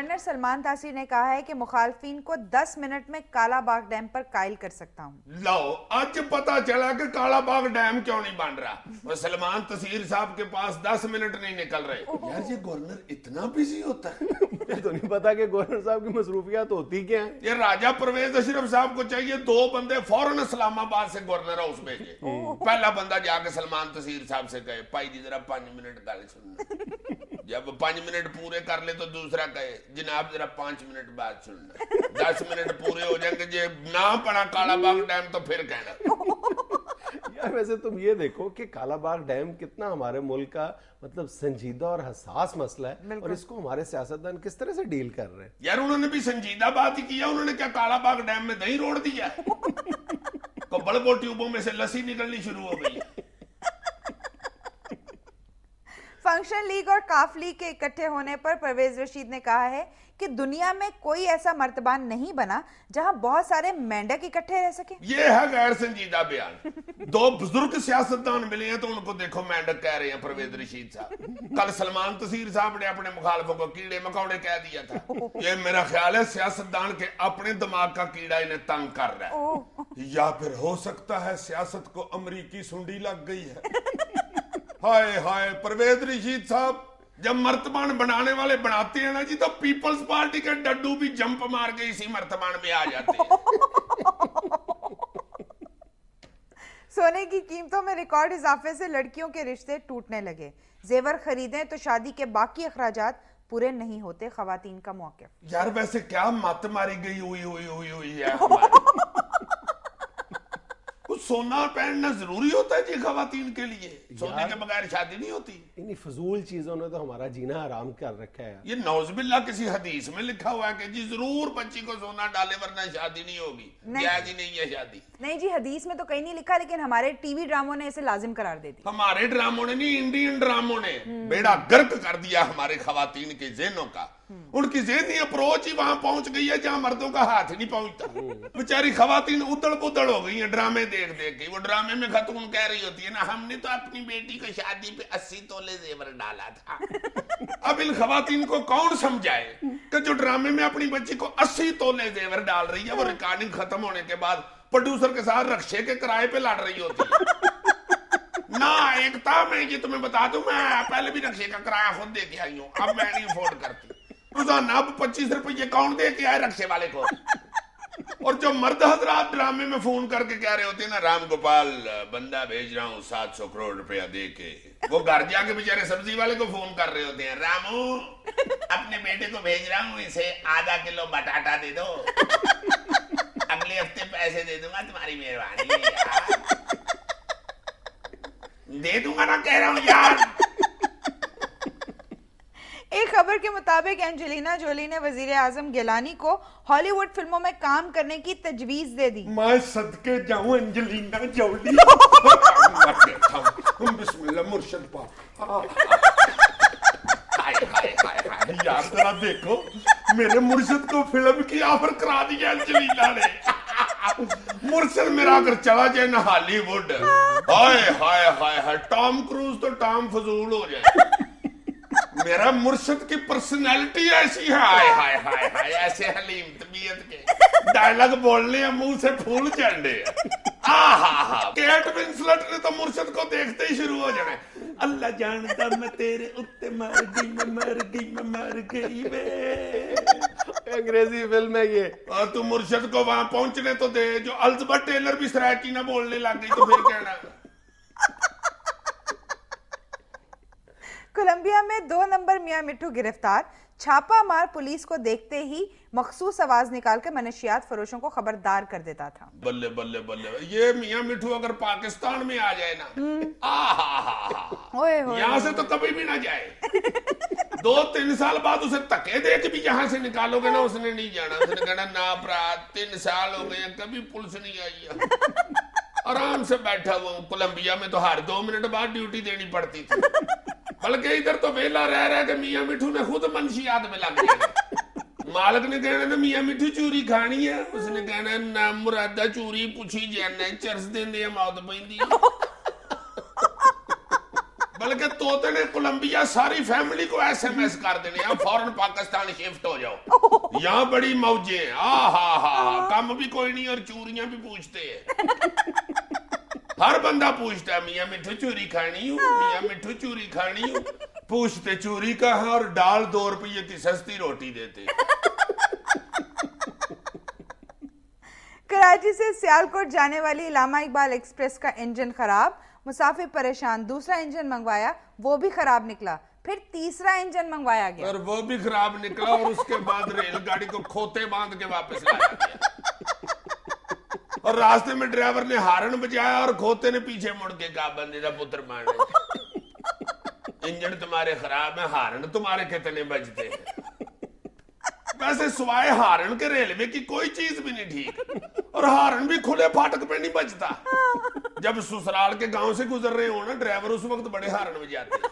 Governor Salman तासीर ने कहा है कि मुखालफिन को 10 मिनट में काला बाग डैम पर कायल कर सकता हूँ। लो, आज पता चला कि काला बाग डैम क्यों नहीं बन रहा। और सलमान तसीर साहब के पास 10 मिनट नहीं निकल रहे। यार ये गवर्नर इतना बिजी होता है। मुझे तो नहीं पता कि गवर्नर साहब की मसरूफियात होती क्या है। ये राजा परवेज अशरफ साहब को चाहिए 2 बंदे फौरन इस्लामाबाद से गवर्नर हाउस भेजे। पहला बंदा जाके सलमान तसीर साहब से कहे, भाई जी जरा 5 मिनट गल सुनना। जब 5 मिनट पूरे कर ले तो दूसरा कहे, जनाब जरा 5 मिनट बाद सुनना। 10 मिनट पूरे हो जाएंगे, जे ना पड़ा काला बाग डैम तो फिर कहना। यार वैसे तुम ये देखो कि काला बाग डैम कितना हमारे मुल्क का मतलब संजीदा और हसास मसला है, और इसको हमारे सियासतदान किस तरह से डील कर रहे हैं। यार उन्होंने भी संजीदा बात ही किया। उन्होंने क्या काला बाग डैम में दही रोड़ दिया? कब्बड़ ट्यूबों में से लस्सी निकलनी शुरू हो गई। फंक्शन लीग और काफ लीग के इकट्ठे होने पर परवेज रशीद ने कहा है कि दुनिया में कोई ऐसा मर्तबा नहीं बना जहां बहुत सारे मेंढक इकट्ठे रह सके। ये है गैर संजीदा बयान। 2 बुजुर्ग सियासतदान मिले हैं तो उनको देखो मेंढक कह रहे हैं परवेज रशीद साहब। कल सलमान तसीर साहब ने अपने मुखालफों को कीड़े मकौड़े कह दिया था। ये मेरा ख्याल है सियासतदान के अपने दिमाग का कीड़ा इन्हें तंग कर रहा है। या फिर हो सकता है सियासत को अमरीकी सुंडी लग गई है। हाय हाय परवेज रशीद साहब, जब मर्तबान बनाने वाले बनाते हैं ना जी, तो पीपल्स पार्टी के डड्डू भी जंप मार के इसी मर्तबान में आ जाते हैं। सोने की कीमतों में रिकॉर्ड इजाफे से लड़कियों के रिश्ते टूटने लगे। जेवर खरीदें तो शादी के बाकी अखराजात पूरे नहीं होते। खवातीन का मौक़िफ़। यार वैसे क्या मत मारी गई हुई है हमारी। कुछ सोना पहनना जरूरी होता है जी खवातीन के लिए। सोने के बगैर शादी नहीं होती। इन्हीं फजूल चीजों ने तो हमारा जीना हराम कर रखा है। ये नौज़बिल्ला किसी हदीस में लिखा हुआ है कि जी जरूर बच्ची को सोना डाले वरना शादी नहीं होगी। जायज ही नहीं है शादी। नहीं जी, हदीस में तो कहीं नहीं लिखा, लेकिन हमारे टीवी ड्रामों ने इसे लाजिम करार दे दी। हमारे ड्रामों ने नहीं, इंडियन ड्रामों ने बेड़ा गर्क कर दिया हमारे खवातीन के ज़हनों का। उनकी ज़हनी अप्रोच ही वहां पहुंच गई है जहां मर्दों का हाथ नहीं पहुंचता। बेचारी खवातीन उदड़ पुदड़ हो गई है ड्रामे देख देख के। वो ड्रामे में खतून कह रही होती है ना, हमने तो अपनी बेटी को शादी पे 80 तोले जेवर डाला था। अब इन खवातीन को कौन समझाए कि जो ड्रामे में अपनी बच्ची को 80 तोले जेवर डाल रही है, वो रिकॉर्डिंग खत्म होने के बाद प्रोड्यूसर के साथ रक्शे के किराए पे लड़ रही होती है ना। एकता, मैं ये तुम्हें बता दूं, मैं पहले भी रक्शे का किराया खुद दे के आई हूँ, अब मैं नहीं अफोर्ड करती। रोजाना अब 25 रुपये कौन दे के आए रक्शे वाले को। और जो मर्द हजरात ड्रामे में फोन करके कह रहे होते हैं ना, राम गोपाल बंदा भेज रहा हूँ 700 करोड़ रुपया दे के, वो घर जाके बेचारे सब्जी वाले को फोन कर रहे होते हैं, रामू अपने बेटे को भेज रहा हूँ, इसे आधा किलो बटाटा दे दो, अगले हफ्ते पैसे दे दूंगा, तुम्हारी मेहरबानी है यार। दे दूंगा ना कह रहा हूँ यार। एक खबर के मुताबिक एंजेलिना जोली ने वजीर आजम गिलानी को हॉलीवुड फिल्मों में काम करने की तजवीज दे दी। मैं सदके जाऊं एंजेलिना जोली। बिस्मिल्लाह मुर्शद पाक। यार जरा देखो, मेरे मुर्शद को फिल्म की ऑफर करा दी है एंजेलिना ने। मुर्शद मेरा अगर चला जाए ना हॉलीवुड, हाय हाय हाय हाय, टॉम क्रूज तो टॉम फजूल हो जाए। मेरा मुर्शद की पर्सनैलिटी ऐसी है, हाय हाय हाय हाय, ऐसे हलीम तबीयत के डायलॉग बोलने हैं, मुंह से फूल चढ़े। केट विंसलेट ने तो मुर्शद को देखते ही शुरू हो जाना, अल्लाह जानता मैं तेरे उत्ते मर गई, मैं मर गई, मैं मर गई वे। अंग्रेजी फिल्म है ये। और तू मुर्शद को वहां पहुंचने तो दे। जो अल्जबर्ट टेलर भी सरायकी ना बोलने लग गई तो फिर कहना। कोलंबिया में 2 नंबर मियां मिट्ठू गिरफ्तार। छापा मार पुलिस को देखते ही मखसूस आवाज निकालकर मनशियात फरोशों को खबरदार कर देता था। बल्ले बल्ले बल्ले, ये मियां मिट्ठू अगर पाकिस्तान में आ जाए ना, यहाँ से तो कभी भी ना जाए। 2-3 साल बाद उसे धक्के दे के भी यहाँ से निकालोगे ना, उसने नहीं जाना। उसने कहना ना अपराध, 3 साल हो गए कभी पुलिस नहीं आई है। आराम से बैठा हुआ हूँ। कोलंबिया में तो हर 2 मिनट बाद ड्यूटी देनी पड़ती थी, बल्कि इधर तो वेला रह रहा के मियां मिठू ने खुद मंशियात में लग गया। मालिक ने कहना ना मियां मिठू चूरी खानी है, उसने कहना ना मुरादा चूरी पूछी जाना, चरस देंदे मौत पैंदी। बल्कि तोते ने कोलंबिया सारी फैमिली को SMS कर देने, आप फौरन पाकिस्तान शिफ्ट हो जाओ, यहाँ बड़ी मौजें हैं। हा कम भी कोई नहीं और चूरियां भी पूछते हैं। हर बंदा पूछता है मियाँ मिठू चूरी खानी हूँ, मियाँ मिठू चूरी खानी हूँ। पूछते चूरी का है और डाल 2 रुपये की सस्ती रोटी देते। कराची से सियालकोट जाने वाली इलामा इकबाल एक्सप्रेस का इंजन खराब, मुसाफिर परेशान। दूसरा इंजन मंगवाया, वो भी खराब निकला। फिर तीसरा इंजन मंगवाया गया और वो भी खराब निकला। और उसके बाद रेलगाड़ी को खोते बांध के वापस लाया गया। और रास्ते में ड्राइवर ने हारन बजाया और खोते ने पीछे मुड़ के कहा, बंदे का पुत्र मारे, इंजन तुम्हारे खराब है, हारन तुम्हारे कितने बजते हैं। वैसे सिवाय हारन के रेलवे की कोई चीज भी नहीं ठीक, और हारन भी खुले फाटक पे नहीं बजता। जब ससुराल के गांव से गुजर रहे हो ना ड्राइवर, उस वक्त बड़े हारन बजाते हैं।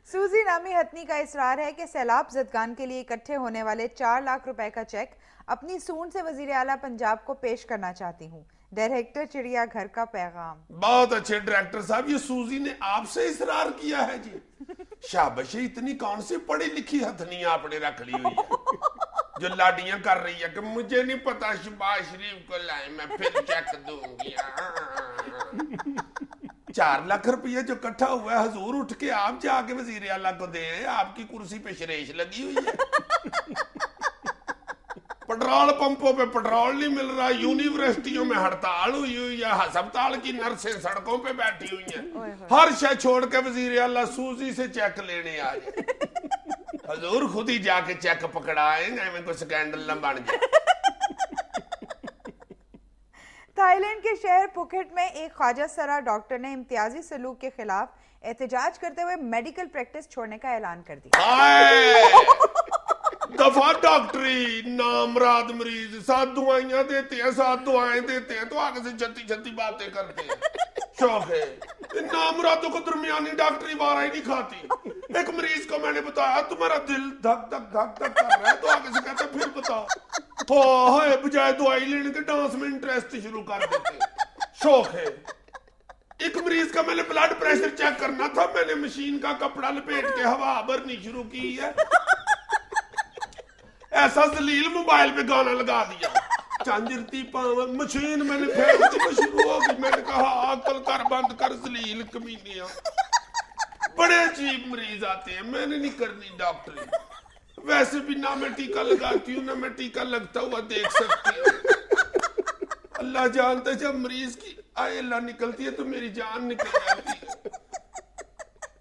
सूजी नामी हथनी का इसरार है कि सैलाब जदगान के लिए इकट्ठे होने वाले 4 लाख रुपए का चेक अपनी सूंड से वजीर आला पंजाब को पेश करना चाहती हूँ। डायरेक्टर चिड़ियाघर का पैगाम। बहुत अच्छे डायरेक्टर साहब, ये सूजी ने आपसे इसरार किया है जी। शाबाश, इतनी कौन सी पढ़ी लिखी हथनी आपने रख ली हुई है जो लाडियां कर रही है कि मुझे नहीं पता, शहबाज शरीफ को लाए, मैं फिर चेक दूंगी। 4 लाख रुपये जो इकट्ठा हुआ है, हजूर उठ के आप जाके वजीर आला को दे, आपकी कुर्सी पे शरेश लगी हुई है। पेट्रोल पंपों पे पेट्रोल नहीं मिल रहा, यूनिवर्सिटियों में हड़ताल हुई है, अस्पताल की नर्सें सड़कों पे बैठी हुई हैं। हर शय छोड़ के वजीर आला सूजी से चेक लेने आ जाए। हजूर खुद ही जाके चेक पकड़ाएंगे, में कोई स्कैंडल न बन जाए। थाईलैंड के शहर पुकेट में एक ख्वाजा सरा डॉक्टर ने इम्तियाजी सलूक के खिलाफ एहतजाज करते हुए मेडिकल प्रैक्टिस छोड़ने का ऐलान कर दिया। दफा डॉक्टरी, नामराद मरीज, 7 दवाइयां देते हैं, 7 दुआएं देते हैं, तो आगे से छत्ती छत्ती बातें करते हैं। शौक है नामरादों को, दरमियानी डॉक्टरी वारा ही नहीं खाती। एक मरीज को मैंने बताया तुम्हारा दिल धक धक धक धक कर रहा है, तो आगे से कहते फिर बताओ, हाय बजाय दवाई लेने के डांस में इंटरेस्ट शुरू कर देते। शौक है। एक मरीज का मैंने ब्लड प्रेशर चेक करना था, मैंने मशीन का कपड़ा लपेट के हवा भरनी शुरू की है। ऐसा जलील मोबाइल पे गाना लगा दिया, चांदिरती पावन, मशीन मैंने फेंक शुरू हो गई। मैंने कहा अकल कर, बंद कर जलील कमीनिया। बड़े अजीब मरीज आते हैं, मैंने नहीं करनी डॉक्टरी। वैसे भी ना मैं टीका लगाती हूँ, ना मैं टीका लगता हुआ देख सकती हूँ। अल्लाह जानता है, जब मरीज की आयला निकलती है तो मेरी जान निकल जाती है।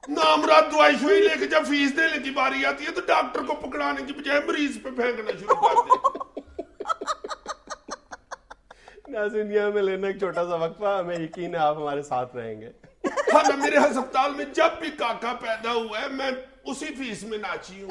नामराद दवाई शुई लेके जब फीस देने की बारी आती है तो डॉक्टर को पकड़ाने की बजाय मरीज पे फेंकना शुरू कर दे। नाज़रीन, यहाँ में लेना एक छोटा सा वक्फा, हमें यकीन है आप हमारे साथ रहेंगे। हाँ, ना मेरे अस्पताल में जब भी काका पैदा हुआ है, मैं उसी फीस में नाची हूँ।